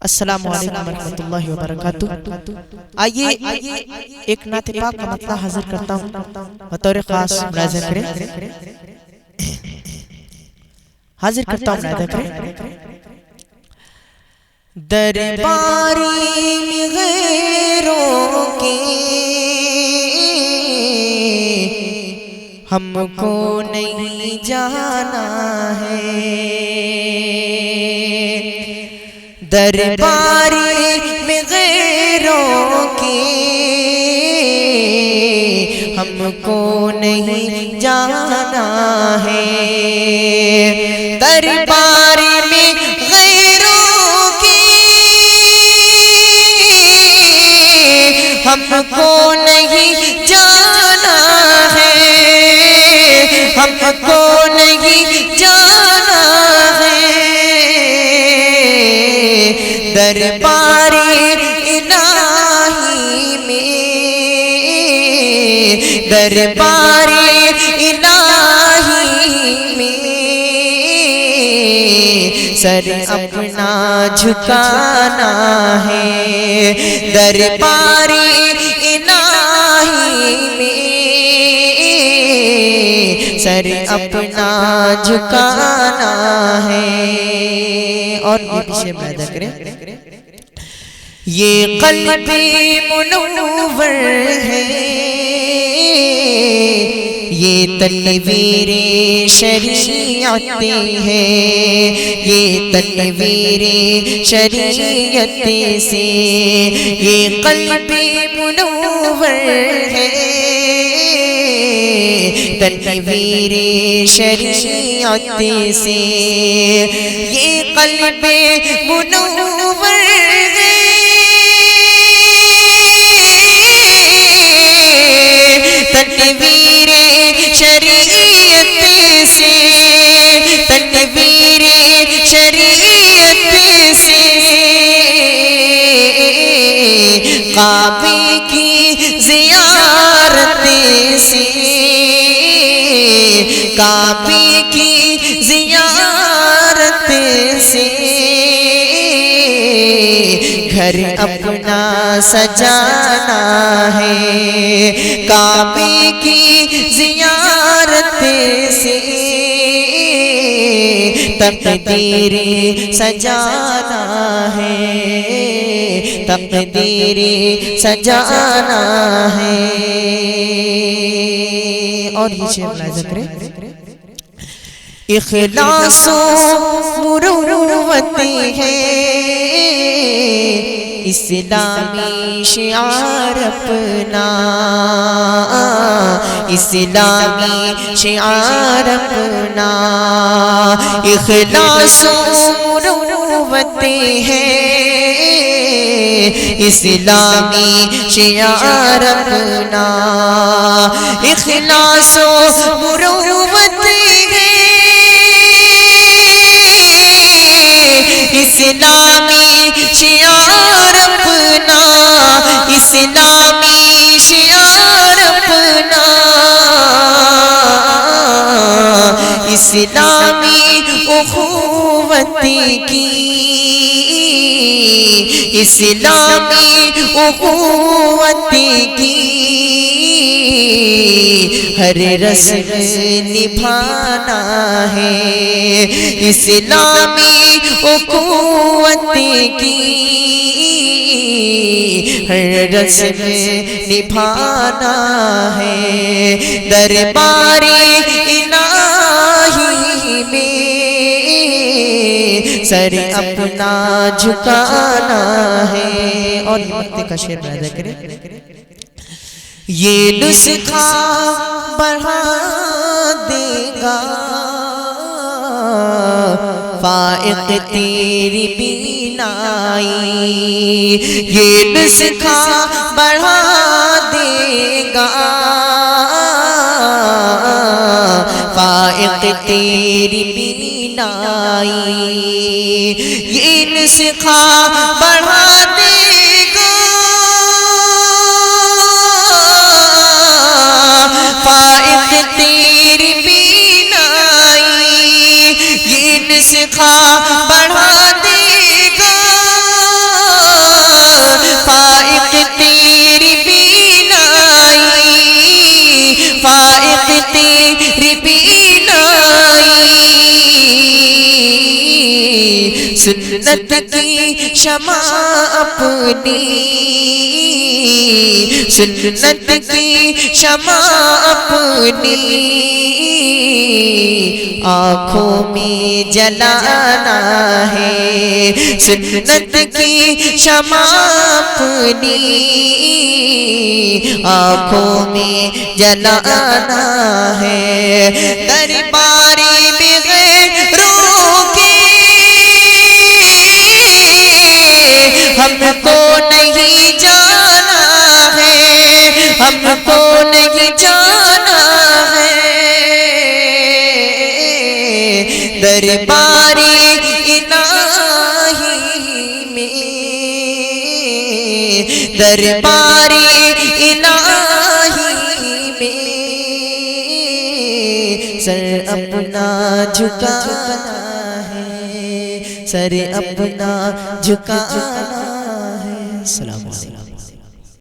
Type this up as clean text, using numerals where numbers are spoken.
السلام علیکم ورحمۃ اللہ وبرکاتہ۔ آئیے ایک نعت پاک کا مطلع حاضر کرتا ہوں، بطور خاص ملاحظہ کریں، حاضر کرتا ہوں، ملاحظہ کریں۔ درباری غیروں کے ہم کو نہیں جانا ہے، درباری میں غیروں کے ہم کو نہیں جانا ہے، درباری میں غیروں کے ہم کو نہیں جانا ہے، ہم کو نہیں جانا ہے، درباری الہی میں، درباری الہی میں سر اپنا جھکانا ہے، درباری الہی میں سر اپنا جھکانا ہے۔ اور یہ پیچھے پیدا کریں، یہ قلب منور ہے، یہ تنویر شریعت ہے، یہ تنویر شریعت سے، یہ قلب منور ہے، تنویر شریعت سے، یہ قلب منور ہے، تنویر شریعت سے، تنویر شریعت سے، کعبے کی زیارت سے، کعبے کی زیارت سے گھر اپنا سجانا ہے، کعبے کی زیارت سے تقدیر سجانا ہے، تقدیر سجانا ہے۔ اور یہ شعر ملاحظہ کریں، اخلاص و مروت ہے اسلامی شعار اپنا، اسلامی شعار اپنا، اخلاص و مروت ہے اسلامی شعار اپنا، اخلاص و مروت ہے اسلامی شعار اپنا، اسلامی شعار اپنا، اسلامی اخوت کی، اسلامی اخوت کی ہر رسم نبھانا ہے، اسلامی اخوت کی ہر رسم نبھانا ہے، درباری الہی میں سر اپنا جھکانا ہے۔ اور مقطع کا شعر پیدا کریں، یہ نسخہ بڑھا دے گا فائق تیری بینائی، یہ نسخہ بڑھا دے گا فائق تیری بینائی، یہ نسخہ بڑھا دے گا فائق تیری بینائی، یہ نسخہ بڑھا دے گا سنت کی شمع اپنی سنت کی شمع اپنی آنکھوں میں جلانا ہے سنت کی شمع اپنی آنکھوں میں جلانا ہے درباری بغیروں کی ہم کو نہیں جانا ہے ہم کو نہیں جانا ہے درباری الہی میں درباری الہی میں سر اپنا جھکانا ہے سر اپنا جھکانا ہے السلام علیکم